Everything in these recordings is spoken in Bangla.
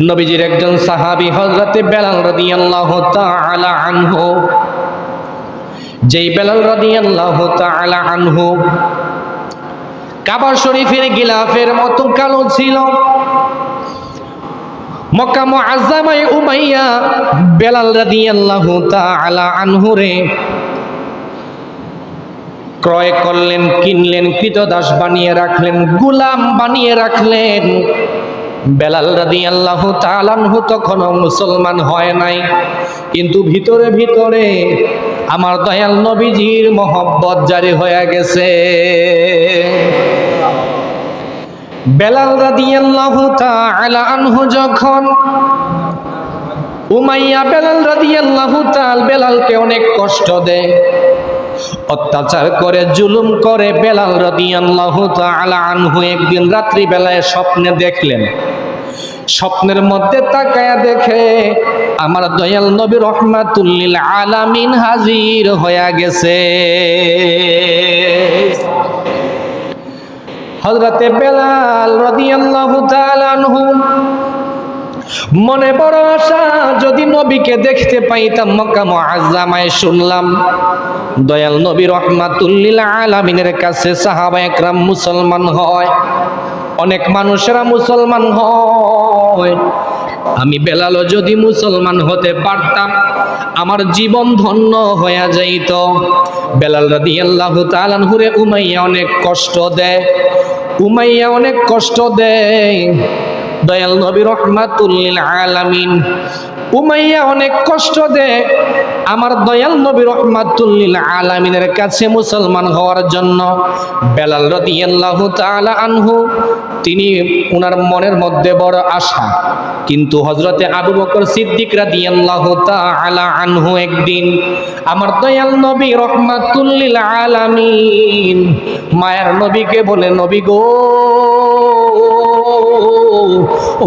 নবীজির একজন সাহাবী হযরতে বেলাল রাদিয়াল্লাহু তাআলা আনহু, যেই বেলাল রাদিয়াল্লাহু তাআলা আনহু কাবা শরীফের গিলাফের মতো কালো ছিল। মক্কা মুআজ্জামায় উমাইয়া বেলাল রাদিয়াল্লাহু তাআলা আনহুরে ক্রয় করলেন, কিনলেন, কৃতদাস বানিয়ে রাখলেন, গোলাম বানিয়ে রাখলেন। বেলাল রাদিয়াল্লাহু তাআলা আনহু তখনও মুসলমান হয় নাই, কিন্তু ভিতরে ভিতরে আমার দয়াল নবীজির মহব্বত জারি হয়ে গেছে। বেলাল রাদিয়াল্লাহু তাআলা আনহু যখন উমাইয়া বেলাল রাদিয়াল্লাহু তাআলা বেলালকে অনেক কষ্ট দেয়, অত্যাচার করে, জুলুম করে, বেলাল রাদিয়াল্লাহু তাআলা আনহু একদিন রাত্রি বেলায় স্বপ্নে দেখলেন। স্বপ্নের মধ্যে তাকায়া দেখে আমার দয়াল নবী রাহমাতুল লিল আলামিন হাজির হয়ে গেছে। হযরতে বেলাল রাদিয়াল্লাহু তাআলা আনহু মনে বড় আশা, যদি নবীকে দেখতে পাইতাম। মক্কা মুআজ্জামায় শুনলাম দয়াল নবী রাহমাতুল লিল আলামিনের কাছে সাহাবা একরাম মুসলমান হয়, অনেক মানুষেরা মুসলমান হয়। আমি বেলালও যদি মুসলমান হতে পারতাম, আমার জীবন ধন্য হয়ে যাইত। বেলাল রাদিয়াল্লাহু তাআলা আনহুরে উমাইয়া অনেক কষ্ট দেয়, উমাইয়া অনেক কষ্ট দেয়। দয়াল নবী রাহমাতুল লিল আলামিন উমাইয়া অনেক কষ্ট দেয়। আমার দয়াল নবী রাহমাতুল লিল আলামিনের কাছে মুসলমান হওয়ার জন্য বেলাল রাদিয়াল্লাহু তাআলা আনহু তিনি ওনার মনের মধ্যে বড় আশা। কিন্তু হযরতে আবু বকর সিদ্দিক রাদিয়াল্লাহু তাআলা আনহু একদিন আমার দয়াল নবী রাহমাতুল লিল আলামিন মায়ের নবীকে বলে, নবী গো,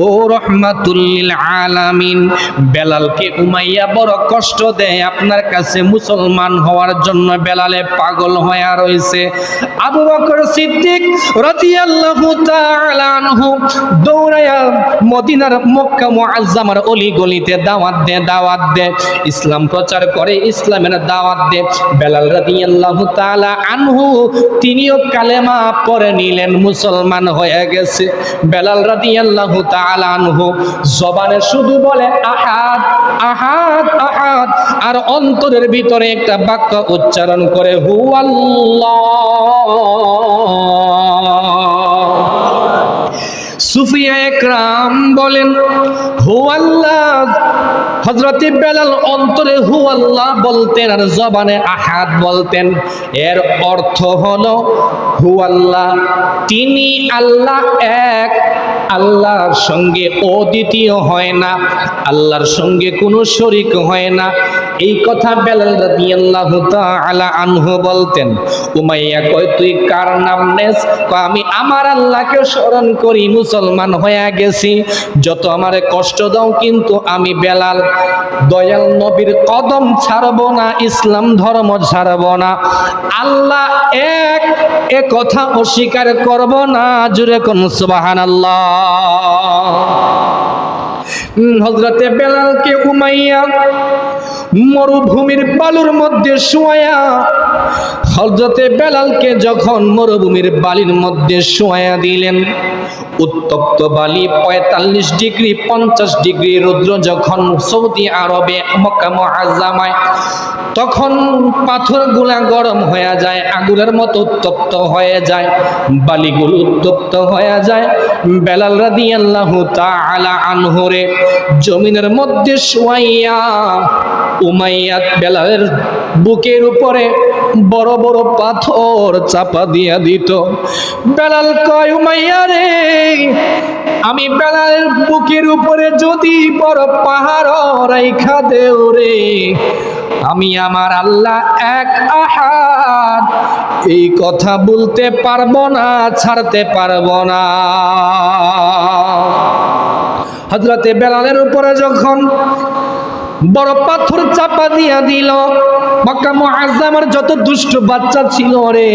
ও রাহমাতুল লিল আলামিন, বেলালকে উমাইয়া বড় কষ্ট দেয়, আপনার কাছে মুসলমান হওয়ার জন্য বেলালে পাগল হয়ে রয়েছে। আবু বকর সিদ্দিক রাদিয়াল্লাহু তাআলা আনহু দৌড়ায়া মদিনার মক্কা মুআজ্জামার অলি গলিতে দাওয়াত দে, ইসলাম প্রচার করে, ইসলামের দাওয়াত দে। বেলাল রাদিয়াল্লাহু তাআলা আনহু তিনিও কালেমা পড়ে নিলেন, মুসলমান হয়ে গেছে। বেলাল রাদিয়াল্লাহু তাআলা আনহু জবানে শুধু বলে আহাদ আহাদ আহাদ, আর অন্তরের ভিতরে একটা বাক্য উচ্চারণ করে হু আল্লাহ। সুফিয়া একরাম বলেন হু আল্লাহ। হযরতে বেলাল অন্তরে হু আল্লাহ বলতেন আর জবানে আহাদ বলতেন। এর অর্থ হলো হু আল্লাহ, তিনি আল্লাহ এক, আল্লাহর সঙ্গে অদ্বিতীয় হয় না, আল্লাহর সঙ্গে কোনো শরীক হয় না। এই কথা বেলাল রাদিয়াল্লাহু তাআলা আনহু বলতেন। উমাইয়া কয়, তুই কার নাম নেস? কয়, আমি আমার আল্লাহকে স্মরণ করি, মুসলমান হয়ে গেছি। যত আমারে কষ্ট দাও, কিন্তু আমি বেলাল দয়াল নবীর কদম ছাড়ব না, ইসলাম ধর্ম ছাড়ব না। আল্লাহ এক, এ কথা অস্বীকার করব না। জুরে কোন সুবহানাল্লাহ। হযরতে বেলালকে উমাইয়া মরুভূমির বালুর মধ্যে শোয়া, হযরতে বেলালকে যখন মরুভূমির বালির মধ্যে শোয়া দিলেন, উত্তপ্ত বালি ৪৫ ডিগ্রি ৫০ ডিগ্রি রৌদ্র যখন সৌদি আরবে মক্কা মুআজ্জামায়, তখন পাথরগুলা গরম হয়ে যায়, আগুনের মতো উত্তপ্ত হয়ে যায়, বালিগুলো উত্তপ্ত হয়ে যায়। বেলাল রাদিয়াল্লাহু তাআলা আনহুরে জমিনের মধ্যে শোয়াইয়া উমাইয়া বেলালের বুকের উপরে বড় বড় পাথর চাপা দিয়া দিত। বেলাল কয়, উমাইয়া রে, আমি বেলালের বুকের উপরে যদি বড় পাহাড় রাইখা দেও রে, আমি আমার আল্লাহ এক আহাদ এই কথা বলতে পারবো না, ছাড়তে পারবো না। হযরতে বেলালের উপরে যখন বড় পাথর চাপা দিয়া দিল, মক্কা মুআজ্জামার যত দুষ্ট বাচ্চা ছিল রে,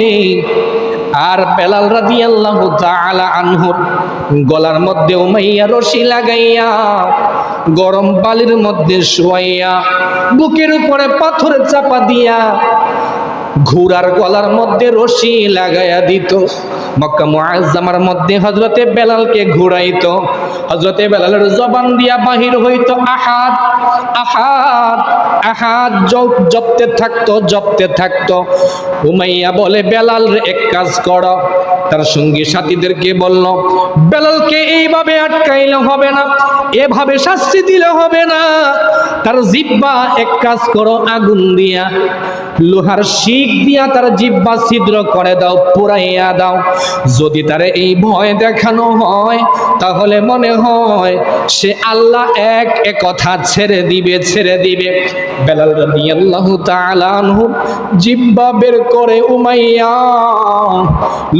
আর বেলাল রাদিয়াল্লাহু তাআলা আনহুর গলার মধ্যে উমাইয়া রশি লাগাইয়া গরম বালির মধ্যে শোয়াইয়া বুকের উপরে পাথর চাপা দিয়া ঘোড়ার গলার মধ্যে রশি লাগাইয়া দিত। মক্কা মুআজ্জামার মধ্যে হযরতে বেলালকে ঘুরাইতো। হযরতে বেলালের জবান দিয়া বাহির হইতো আহাদ আহাদ আহাদ, জপতে থাকতো। উমাইয়া বলে, বেলাল এক কাজ করো। তার সঙ্গী সাথীদেরকে বলল, বেলালকে এইভাবে আটকাইলে হবে না, এভাবে শাস্তি দিলে হবে না। তার জিহ্বা এক কাজ করো, আগুন দিয়া লোহার শিক দিয়া তার জিহ্বা ছিদ্র করে দাও, পুরাইয়া দাও। যদি তারে এই ভয় দেখানো হয় তাহলে মনে হয় সে আল্লাহ এক কথা ছেড়ে দিবে। বেলাল রাদিয়াল্লাহু তাআলা আনহু জিহ্বা বের করে উমাইয়া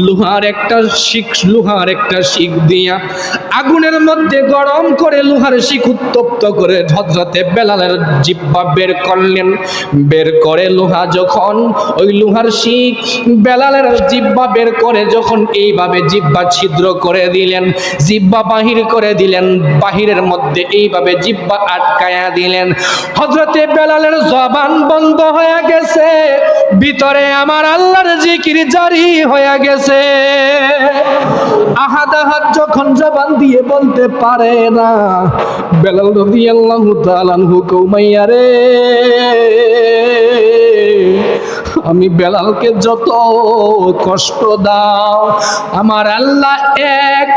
লোহার একটা শিক দিয়া আগুনের মধ্যে গরম করে লোহার শিক উত্তপ্ত করে হযরতে বেলালের জিহ্বা বের করলেন। বের করে লোহা যখন ওই লোহার শিক বেলালের জিহ্বা বের করে যখন এইভাবে জিহ্বা ছিদ্র করে দিলেন, জিহ্বা বাহির করে দিলেন, বাহিরের মধ্যে এইভাবে জিহ্বা আটকায়া দিলেন। হযরতে বেলালের জবান বন্ধ হয়ে গেছে, ভিতরে আমার আল্লাহর জিকির জারি হয়ে গেছে। আহাদ আহাদ যখন জবান দিয়ে বলতে পারে না, বেলাল রাদিয়াল্লাহু তাআলা আনহু উমাইয়া রে, আমি বেলালকে যত কষ্ট দাও, আমার আল্লাহ এক,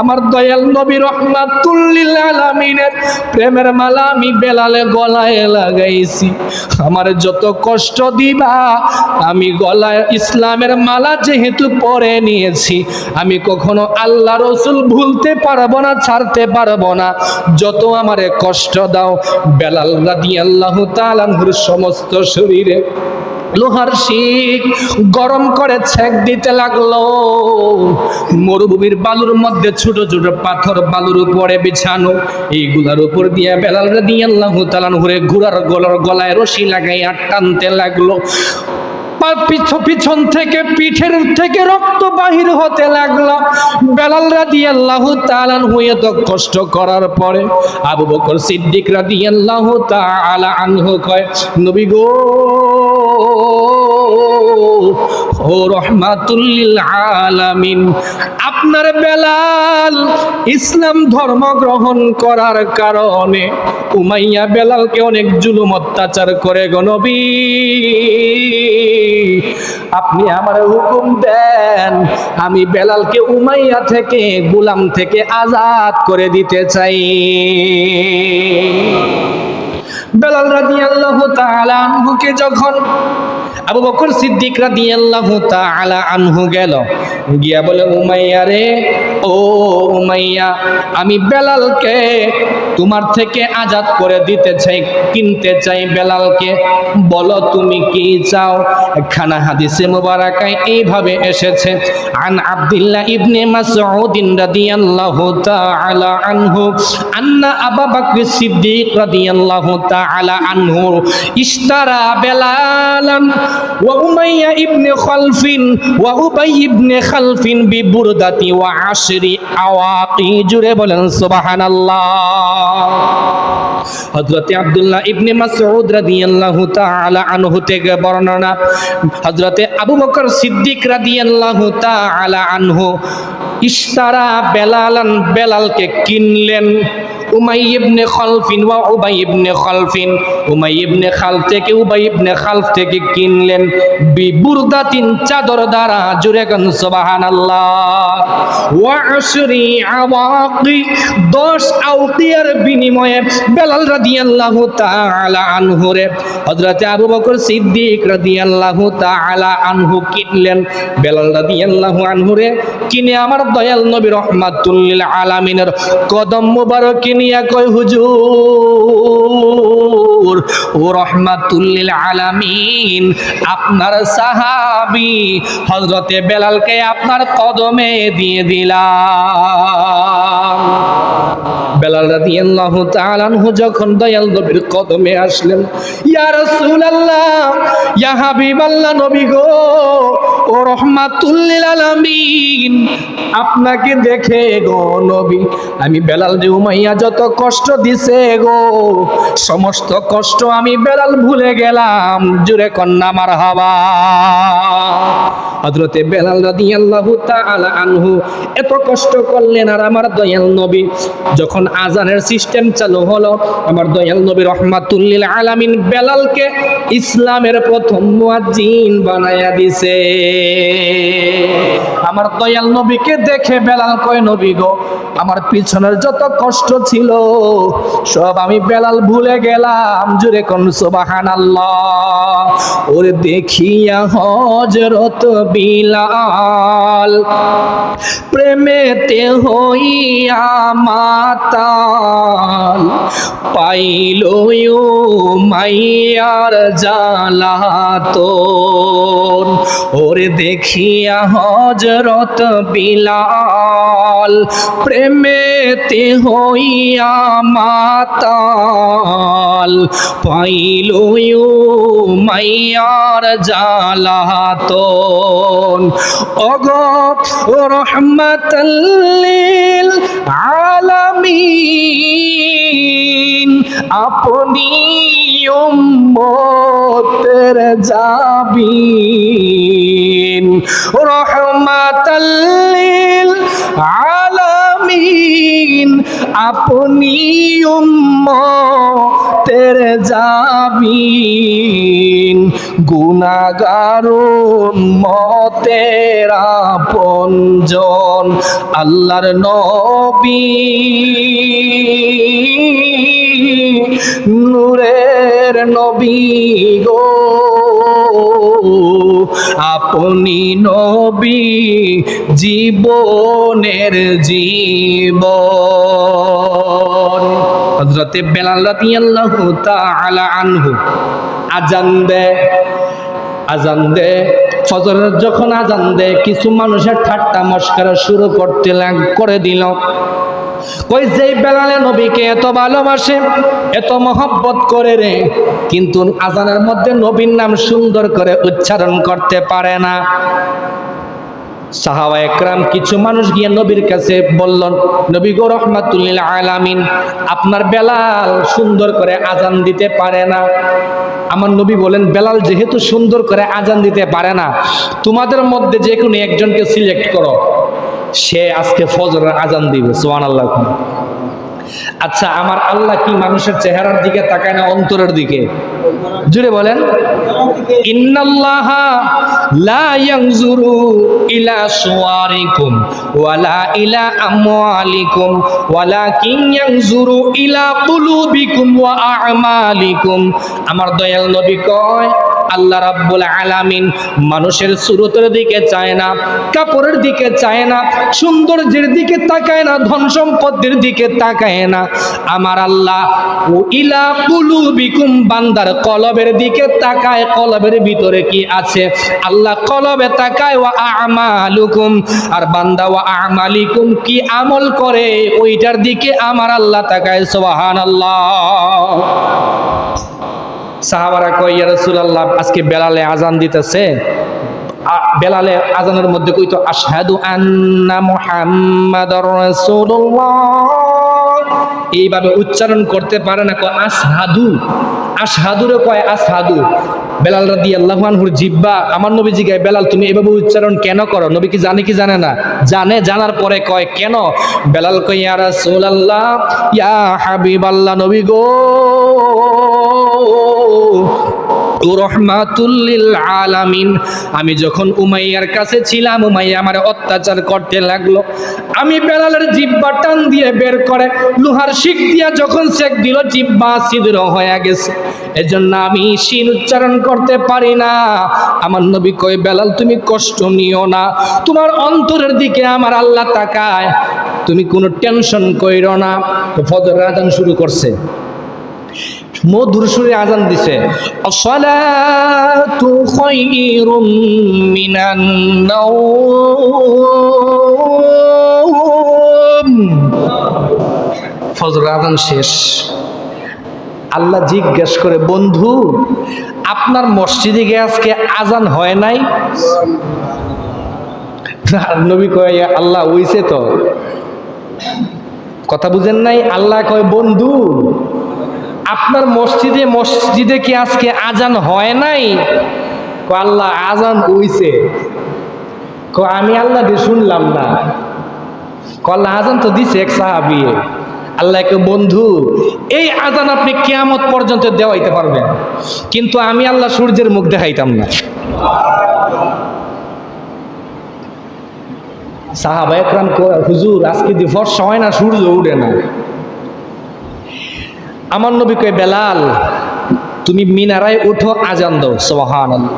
আমার দয়াল নবী রহমাতুল লিল আলামিনের প্রেমের মালা আমি বেলালে গলায় লাগাইছি। আমার যত কষ্ট দিবা, আমি গলায় ইসলামের মালা যেহেতু পরে নিয়েছি, আমি কখনো আল্লাহ রসুল ভুলতে পারবো না, ছাড়তে পারবো না। যত আমারে কষ্ট দাও। বেলাল রাদিয়াল্লাহু তাআলা আনহুর সমস্ত শরীরে লোহার শিক গরম করে ছেক দিতে লাগলো। মরুভূমির বালুর মধ্যে ছোট ছোট পাথর বালুর উপরে বিছানো, এইগুলার উপর দিয়ে বেলাল রাদিয়াল্লাহু তাআলা আনহুরে ঘোড়ার গলায় রশি লাগাইয়া টানতে লাগলো। পিছন থেকে পিঠের থেকে রক্ত বাহির হতে লাগলো। বেলাল রাদিয়াল্লাহু তাআলা আনহু এত কষ্ট করার পরে আবু বকর সিদ্দিক রাদিয়াল্লাহু তাআলা আনহু কয়, নবী গো, ও রহমাতুল লিল আলামিন, আপনার বেলাল ইসলাম ধর্ম গ্রহণ করার কারণে উমাইয়া বেলালকে অনেক জুলুম অত্যাচার করে গো নবী, আপনি আমার হুকুম দেন, আমি বেলালকে উমাইয়া থেকে, গোলাম থেকে আজাদ করে দিতে চাই। বেলাল রাদিয়াল্লাহু তাআলা আনহুকে যখন আবু বকর সিদ্দিক রাদিয়াল্লাহু তাআলা আনহু গেল, গিয়া বলে, উমাইয়া রে, ও উমাইয়া, আমি বেলালকে তোমার থেকে আজাদ করে দিতে চাই, কিনতে চাই বেলালকে, বলো তুমি কি চাও। একখানা হাদিসে মুবারাকায় এইভাবে এসেছে, আন আব্দুল্লাহ ইবনে মাসউদ রাদিয়াল্লাহু তাআলা আনহু আন্না আবু বকর সিদ্দিক রাদিয়াল্লাহু তাআলা আনহু ইশতারা বেলালান ওয়া উমাইয়া ইবনে খালফিন ওয়া উবাই ইবনে খালফিন বিবুরদাতি ওয়া আশরি আওয়াকি। জুড়ে বলেন সুবহানাল্লাহ। হযরতে আব্দুল্লাহ ইবনে মাসউদ রাদিয়াল্লাহু তাআলা আনহু থেকে বর্ণনা, হযরতে আবু বকর সিদ্দিক রাদিয়াল্লাহু তাআলা আনহু ইশতারা বেলালান, বেলালকে কিনলেন। উমাই ইবনে খালফিন ওয়া উবাই ইবনে খালফিন, উমাই ইবনে খালফ থেকে উবাই ইবনে খালফ থেকে কিনলেন বিবুরদাতিন, চাদর দ্বারা। জুরে গান সুবহানাল্লাহ। ওয়া আশরি আওয়াকি, 10 আওকিয়ার বিনিময়ে বেলাল রাদিয়াল্লাহু তাআলা আনহু রে হযরতে আবু বকর সিদ্দিক রাদিয়াল্লাহু তাআলা আনহু কিনলেন। বেলাল রাদিয়াল্লাহু আনহু রে কিনে আমার দয়াল নবী রহমাতুল লিল আলামিনের কদম মুবারক নিয়া কয়, হুজুর, ও রহমাতুল লিল আলামিন, আপনার সাহাবী হযরতে বেলালকে আপনার কদমে দিয়ে দিলাম। বেলাল রাদিয়াল্লাহু তাআলা আনহু যখন দয়াল নবীর কদমে আসলেন, ইয়া রাসূলুল্লাহ, ইয়া হাবিবাল্লাহ, নবী গো, ও রাহমাতুল লিল আলামিন, আপনাকে দেখে গো নবী আমি বেলাল রে উমাইয়া যত কষ্ট দিছে গো, সমস্ত কষ্ট আমি বেলাল ভুলে গেলাম। জুরে কন্যা মারহাবা। হযরতে বেলাল রাদিয়াল্লাহু তাআলা আনহু এত কষ্ট করলেন, আর আমার দয়াল নবী যখন আজানের সিস্টেম চালু হলো, আমার দয়াল নবী রাহমাতুল লিল আলামিন বেলালকে ইসলামের প্রথম মুয়াজ্জিন বানায়া দিছে। আমার দয়াল নবীকে দেখে বেলাল কয়, নবী গো, আমার পিছনের যত কষ্ট ছিল সব আমি বেলাল ভুলে গেলাম। জুরে কোন সুবহানাল্লাহ। ওরে দেখিয়া হযরত বিলাল প্রেমেতে হইয়া মাতাল, পাইল মাইয়ার জ্বালাতন। ওরে দেখিয়া হযরত বিলাল প্রেমেতে হইয়া মাতাল, পাইল মাইয়ার জ্বালাতন। ওগো রহমাতাল লিল আলামিন, আপনি উম্মতের জাবিন। রহমাতাল লিল আলামিন, আপনি উম্মতের জাবিন। গুনাহগার উম্মতের আপনজন আল্লাহর নবী, নূরের নবী গো, আপনি নবী জীবনের জীবন। হযরতে বেলাল রাদিয়াল্লাহু তাআলা আনহু আজান দে ফজরের যখন আজান দেয়, কিছু মানুষের ঠাট্টা মশকরা শুরু করে দিল। কই যে বেলালে নবীকে এত ভালোবাসে, এত মহব্বত করে রে, কিন্তু আজানের মধ্যে নবীর নাম সুন্দর করে উচ্চারণ করতে পারে না। সাহাবা একরাম কিছু মানুষ গিয়ে নবীর কাছে বলল, নবী গো রাহমাতুল লিল আলামিন, আপনার বেলাল সুন্দর করে আজান দিতে পারে না। আমার নবী বলেন, বেলাল যেহেতু সুন্দর করে আজান দিতে পারে না, তোমাদের মধ্যে যে কোনো একজনকে সিলেক্ট করো, সে আজকে ফজরের আজান দিবে। সুবহানাল্লাহ। আচ্ছা, আমার আল্লাহ কি মানুষের চেহারার দিকে তাকায় না অন্তরের দিকে? জুড়ে বলেন, ইন্নাল্লাহা লা ইয়ানজুরু ইলা সুওয়ারিকুম ওয়ালা ইলা আমওয়ালিকুম ওয়ালাকিন ইয়ানজুরু ইলা কুলুবিকুম ওয়া আ'মালিকুম। আমার দয়াল নবী কয়, আল্লাহ রাব্বুল আলামিন মানুষের সুরতের দিকে চায় না, কাপড়ের দিকে চায় না, সৌন্দর্যের দিকে তাকায় না, ধন সম্পদের দিকে তাকায় না। আমার আল্লাহ ও ইলা কুলুবিকুম, বান্দার কলবের দিকে তাকায়, কলবের ভিতরে কি আছে আল্লাহ কলবে তাকায়। ওয়া আ'মালুকুম, আর বান্দা ওয়া আ'মালিকুম কি আমল করে ওইটার দিকে আমার আল্লাহ তাকায়। সুবহানাল্লাহ। সাহাবারা কয়, ইয়া রাসূলুল্লাহ, আজকে বেলালে আজান দিতেছে, বেলালে আজানের মধ্যে কইতো আশহাদু আন্না মুহাম্মাদুর রাসূলুল্লাহ, এইভাবে উচ্চারণ করতে পারে না, কয় আশহাদু। আশহাদুরে কয় আসহাদু। বেলাল রাদিয়াল্লাহু আনহুর জিহ্বা, আমার নবী জিগায়, বেলাল তুমি এভাবে উচ্চারণ কেন করো? নবী কি জানে কি জানে না? জানে। জানার পরে কয় কেন? বেলাল কয়, ইয়া রাসূলুল্লাহ, ইয়া হাবিবাল্লাহ, নবী গো, ও রাহমাতুল লিল আলামিন, আমি যখন উমাইয়ার কাছে ছিলাম, উমাইয়া আমারে অত্যাচার করতে লাগলো। আমি বেলালের জিহ্বা টান দিয়ে বের করে লোহার শিক দিয়া যখন সেক দিল, জিহ্বা ছিদ্র হয়ে গেছে, এজন্য আমি শিন উচ্চারণ করতে পারি না। আমার নবী কয়, বেলাল তুমি কষ্ট নিও না, তোমার অন্তরের দিকে আমার আল্লাহ তাকায়, তুমি কোনো টেনশন কইরো না। তো ফজর আজান শুরু করছে, মধুর সুরে আজান দিছে, আসসালাতু খায়রুম মিনান নাওম। ফজর আজান শেষ। আল্লাহ জিজ্ঞেস করে, বন্ধু আপনার মসজিদে গিয়ে আজকে আজান হয় নাই? নবী কয়, আল্লাহ হইছে তো। কথা বুঝেন নাই? আল্লাহ কয়, বন্ধু আপনার মসজিদে কি আজকে আজান হয় নাই? আল্লাহ আজান হইছে। আমি আল্লাহ দিয়ে শুনলাম না। আল্লাহ আজান তো দিছে এক সাহাবী। আল্লাহকে, বন্ধু এই আজান আপনি কিয়ামত পর্যন্ত দেওয়াইতে পারবেন, কিন্তু আমি আল্লাহ সূর্যের মুখ দেখাইতাম না। সাহাবা একরাম কয়, হুজুর আজকে দি ফর্সা হয় না, সূর্য উঠে না। আমার নবী কয়, বেলাল তুমি মিনারায় উঠো, আজান দাও। সুবহানাল্লাহ।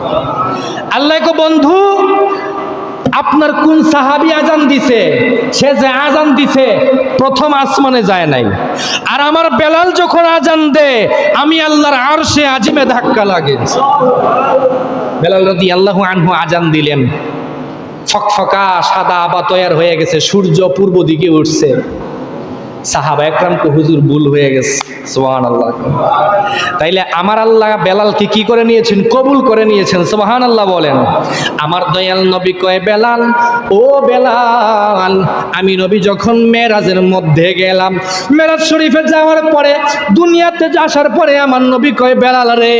আল্লাহ কয়, বন্ধু আপনার কোন সাহাবী আজান দিছে? সে যে আজান দিছে প্রথম আসমানে যায় নাই, আর আমার বেলাল যখন আজান দেয় আমি আল্লাহর আরশে আজিমে ধাক্কা লাগে। বেলাল রাদিয়াল্লাহু আনহু আজান দিলেন, ফকফকা সাদা আবা তৈয়ার হয়ে গেছে, সূর্য পূর্ব দিকে উঠছে। সাহাবা একরাম কো, হুজুর ভুল হয়ে গেছে। সুবহানাল্লাহ। তাইলে আমার আল্লাহ বেলালকে কি করে নিয়েছেন? কবুল করে নিয়েছেন। সুবহানাল্লাহ বলেন। আমার দয়াল নবী কয়, বেলাল ও বেলাল, আমি নবী যখন মেরাজের মধ্যে গেলাম, মেরাজ শরীফে যাওয়ার পরে দুনিয়াতে আসার পরে আমার নবী কয়, বেলাল রে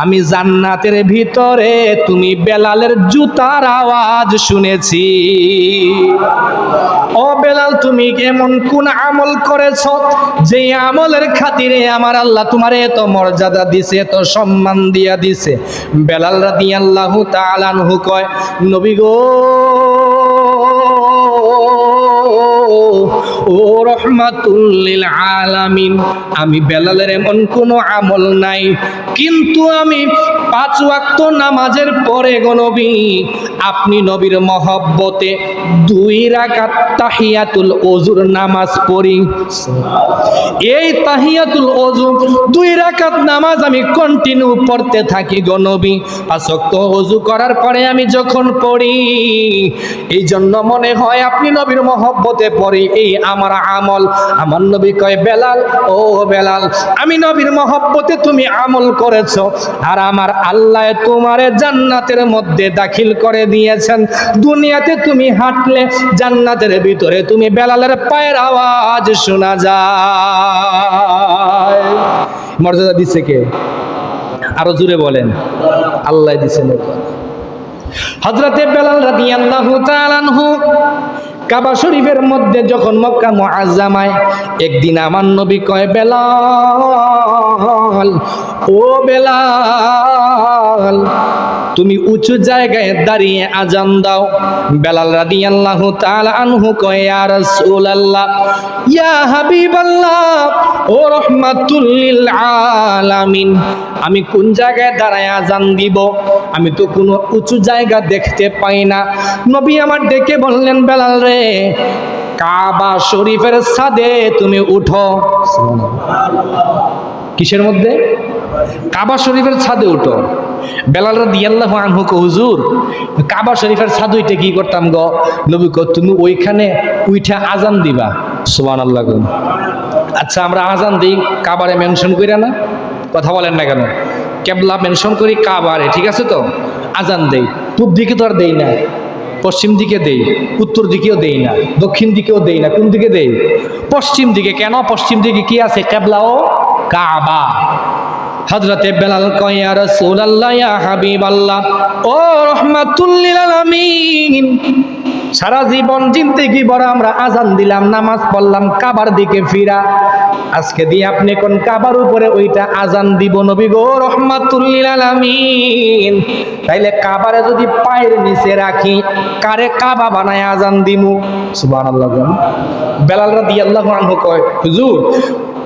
আমি জান্নাতের ভিতরে তুমি বেলালের জুতার আওয়াজ শুনেছি। ও বেলাল তুমি এমন কোন আমল করেছো যে আমলের খাতিরে আমার আল্লাহ তোমারে এত মর্যাদা দিছে, এত সম্মান দিয়া দিছে? বেলাল রাদিয়াল্লাহু তাআলা আনহু কয়, নবী গো ও রহমাতুল লিল আলামিন, আমি বেলালের এমন কোনো আমল নাই, কিন্তু আমি 5 ওয়াক্ত নামাজের পরে গো নবী আপনি নবীর মহব্বতে 2 রাকাত তাহিয়াতুল ওযুর নামাজ পড়ি। এই তাহিয়াতুল ওযু 2 রাকাত নামাজ আমি কন্টিনিউ পড়তে থাকি গো নবী। 5 ওয়াক্ত ওযু করার পরে আমি যখন পড়ি, এই জন্য মনে হয় আপনি নবীর মহব্বতে পড়ি, এই আমার আমল। আমার নবী কয়, বেলাল ও বেলাল, আমি নবীর মহব্বতে তুমি আমল করেছো, আর আমার আল্লাহ তোমারে জান্নাতের মধ্যে দাখিল করে দিয়েছেন। দুনিয়াতে তুমি হাঁটলে জান্নাতের ভিতরে তুমি বেলালের পায়ের আওয়াজ শোনা যায়। মর্যাদা দিচ্ছে কে? আরো জোরে বলেন। আল্লাহ দিছেন। হযরতে বেলাল রাদিয়াল্লাহু তাআলা আনহু কাবা শরীফের মধ্যে যখন মক্কা মুআজ্জামায়, একদিন আমার নবী কয়, বেলাল ও বেলাল তুমি উঁচু জায়গায় দাঁড়িয়ে আজান দাও। বেলাল রাদিয়াল্লাহু তাআলা আনহু কয়, ইয়া রাসূলুল্লাহ, ইয়া হাবিবাল্লাহ, ও রাহমাতুল লিল আলামিন, আমি কোন জায়গায় দাঁড়ায় আজান দিব? আমি তো কোনো উঁচু জায়গা দেখতে পাই না। নবী আমার ডেকে বললেন, বেলাল রে কাবা শরীফের ছাদে তুমি উঠো। কিসের মধ্যে? কাবা শরীফের ছাদে উঠো। বেলাল রাদিয়াল্লাহু আনহু কো, হুজুর কাবা শরীফের ছাদ উঠে কি করতাম গো? নবী কো, তুমি ওইখানে উঠা আজান দিবা। সুবহানাল্লাহ। আচ্ছা আমরা আজান দিই কাবারে মেনশন কইরা না? কথা বলেন না কেন? কেবলা মেনশন করি কাবারে, ঠিক আছে তো? আজান দেই, পূব দিকে তো আর দেই না, পশ্চিম দিকে দেই, উত্তর দিকেও দেই না, দক্ষিণ দিকেও দেই না। কোন দিকে দেই? পশ্চিম দিকে। কেন? পশ্চিম দিকে কি আছে? কেবলা ও কাবা। হযরতে বেলাল কয়, ইয়া রাসূলুল্লাহ, ইয়া হাবিবাল্লাহ, ও রাহমাতুল লিল আলামিন, সারা জীবন জিন্দেগি বড় আমরা আজান দিলাম, নামাজ পড়লাম, কাবার দিকে ফিরা, আজকে দিয়ে আপনি কোন কাবার উপরে ওইটা আজান দিব? নবী গো রাহমাতুল লিল আলামিন, তাইলে কাবারে যদি পায়ের নিচে রাখি, কারে কাবা বানায় আজান দিমু? সুবহানাল্লাহ। বেলাল রাদিয়াল্লাহু আনহু কয়, হুজুর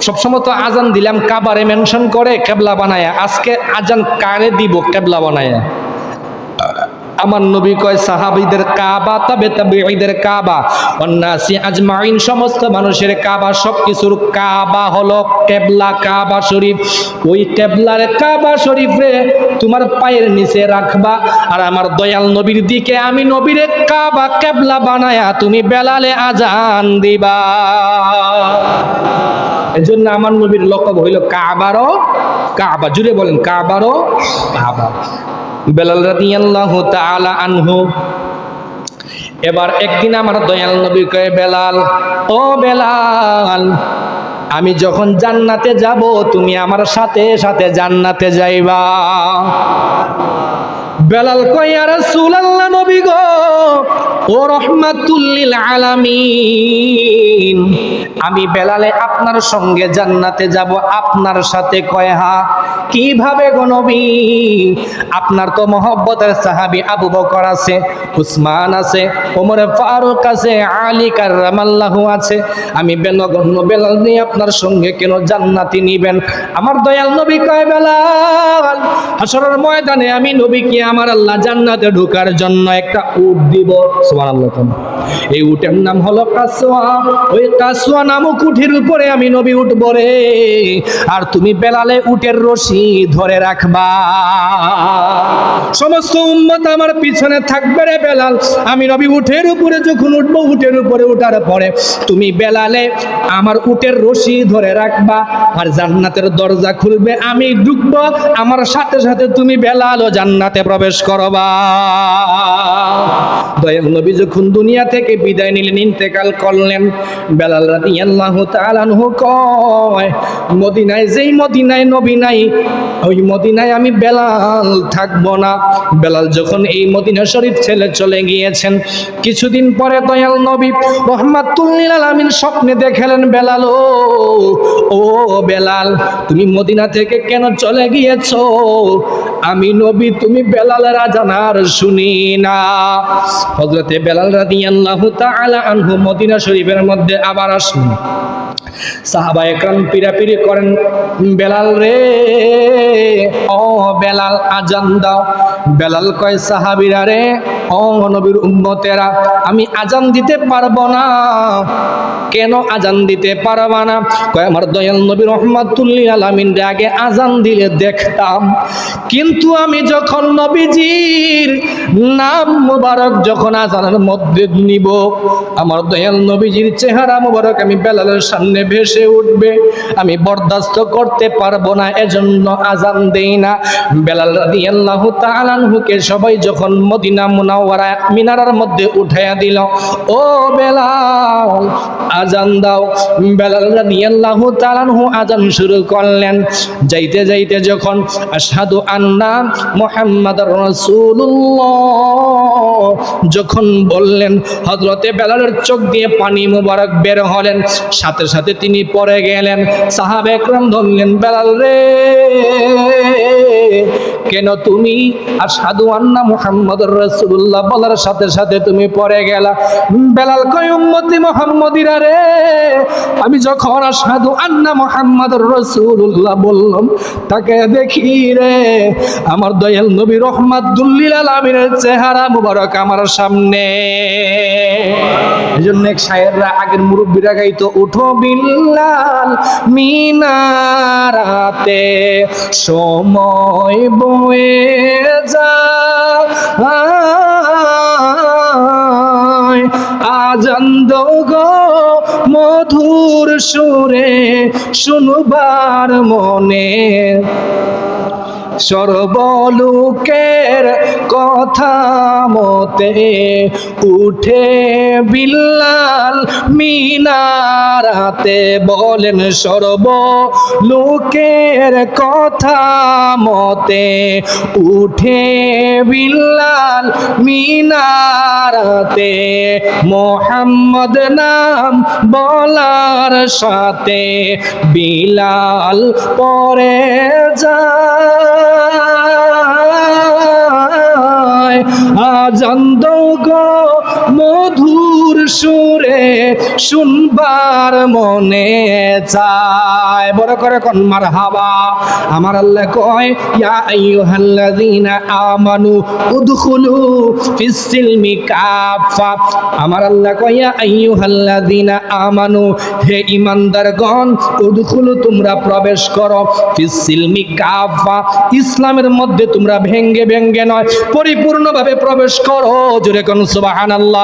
সবসময় তো আজান দিলাম কাবারে মেনশন করে কেবলা বানায়া, আজকে আজান কারে দিব কেবলা বানায়া? আমার নবী কয় সাহাবীদের কাবা, তবে তাবেঈদের কাবা, ওয়ান্নাসি আজমাইন সমস্ত মানুষের কাবা, সবকিছুর কাবা হলো কিবলা, কাবা শরীফ। ওই কিবলার কাবা শরীফে তোমার পায়ের নিচে রাখবা, আর আমার দয়াল নবীর দিকে আমি নবীরে কাবা কিবলা বানায়া তুমি বেলালে আজান দিবা। এজন্য আমার নবীর লকব হইল কাবারও কাবা। জুড়ে বলেন কাবারও কাবা। বেলাল রাদিয়াল্লাহু তাআলা আনহু এবার একদিন আমার দয়াল নবী কয়, বেলাল, ও বেলাল, আমি যখন জান্নাতে যাব তুমি আমার সাথে সাথে জান্নাতে যাইবা। বেলাল কয়, ইয়া রাসূলুল্লাহ, নবী গো, ও রাহমাতুল লিল আলামিন, আমি বেলালে আপনার সঙ্গে জান্নাতে যাব আপনার সাথে। কয়, হ্যাঁ, কিভাবে গো নবী? আপনার তো মহব্বতের সাহাবী আবু বকর আছে, উসমান আছে, ওমর ফারুক আছে, আলী কাররামাল্লাহু আছে, আমি বেনগণ্য বেলাল নিয়ে আপনার সঙ্গে কেন জান্নাতে নিবেন? আমার দয়াল নবী কয়, বেলাল, হাসরের ময়দানে আমি নবী কি আমার আল্লাহ জান্নাতে ঢোকার জন্য একটা উট দিব। সুবহানাল্লাহ। এই উটের নাম হলো কাসওয়া। ওই কাসওয়া নামক উটের উপরে আমি নবী উঠব রে, আর তুমি বেলালে উটের রশি ধরে রাখবা। সমস্ত উম্মত আমার পিছনে থাকবে রে বেলাল। আমি নবী উটের উপরে যখন উঠবো, উটের উপরে উঠার পরে তুমি বেলালে আমার উটের রশি ধরে রাখবা, আর জান্নাতের দরজা খুলবে, আমি ঢুকবো, আমার সাথে সাথে তুমি বেলালও জান্নাতে প্রবেশ করবা। দয়াল নবী যখন দুনিয়া থেকে বিদায় নিলেন, ইন্তেকাল করলেন, বেলাল রাদিয়াল্লাহু তাআলা আনহু কয়, মদিনায় যেই মদিনায় নবী নাই, ওই মদিনায় আমি বেলাল থাকবো না। বেলাল যখন এই মদিনা শরীফ ছেড়ে চলে গিয়েছেন, কিছুদিন পরে দয়াল নবী রাহমাতুল লিল আলামিন স্বপ্নে দেখলেন, বেলাল, ও বেলাল, তুমি মদিনা থেকে কেন চলে গিয়েছো? আমি নবী তুমি বেলালের আজান আর শুনি না। হযরতে বেলাল রাদিয়াল্লাহু তাআলা আনহু মদিনা শরীফের মধ্যে আবার আসলেন। সাহাবায়ে কেরাম পিরাপিরি করেন, বেলাল রে, ও বেলাল, আজান দাও। বেলাল কয়, সাহাবীরা রে, ও নবীর উম্মতেরা, আমি আজান দিতে পারবো না। কেন আজান দিতে পারবা না? কয়, আমার দয়াল নবী রাহমাতুল লিল আলামিন আগে আজান দিলে দেখতাম, কিন্তু আমি যখন নবীজির নাম মুবারক যখন আজানের মধ্যে নিব, আমার দয়াল নবীজির চেহারা মুবারক আমি বেলালের সামনে ভেসে উঠবে, আমি বরদাস্ত করতে পারবো না, এজন্য আজান দেই না। বেলাল রাদিয়াল্লাহু তাআলা আনহুকে সবাই যখন মদিনা মুনাওয়ারা মিনারার মধ্যে উঠাইয়া দিল, ও বেলাল, আজান দাও। বেলাল রাদিয়াল্লাহু তাআলা আনহু আজান শুরু করলেন। যাইতে যাইতে যখন আশহাদু আন্না মুহাম্মাদুর রাসূলুল্লাহ যখন বললেন, হযরতে বেলালের চোখ দিয়ে পানি মুবারক বের হলেন, সাথে সাথে তিনি পড়ে গেলেন। সাহাবায়ে কেরাম ধরলেন, বেলাল রে, কেন তুমি আশহাদু আন্না মুহাম্মাদুর রাসূলুল্লাহ বলার সাথে সাথে তুমি পড়ে গেলা? বেলাল কয়, উম্মতি মুহাম্মাদিরা রে, আমি যখন আশহাদু আন্না মুহাম্মাদুর রাসূলুল্লাহ বললাম, তাকে দেখি রে, আমার দয়াল নবী রাহমাতুল লিল আলামিনের চেহারা মুবারক আমার সামনে। এজন্য এক শায়েররা আগের মুরব্বীরা গাইতো, উঠো বিল্লাল মিনারাতে সময় বয়ে যায়, আজান দাও গো মধুর সুরে শুনবার মনে, সর্বলোকের কথা মতে উঠে বিল্লাল মিনারাতে। বলেন, সর্বলোকের কথা মতে উঠে বিল্লাল মিনারাতে, মোহাম্মদ নাম বলার সাথে বিলাল পরে যায়, আজান দাও গো মধুর সুরে শুনবার মনে চায়। বড় করে কোন মারহাবা। আমার আল্লাহ কয় ইয়া আইয়ুহাল্লাযীনা আমানু উদখুলু ফিস সিলমি কাফা। আমার আল্লাহ কয় ইয়া আইয়ুহাল্লাযীনা আমানু, হে ঈমানদারগণ, উদখুলু তোমরা প্রবেশ করো, ফিস সিলমি কাফা ইসলামের মধ্যে তোমরা ভেঙ্গে ভেঙ্গে নয়, পরিপূর্ণভাবে প্রবেশ করো। জোরে কোন সুবহানাল্লাহ।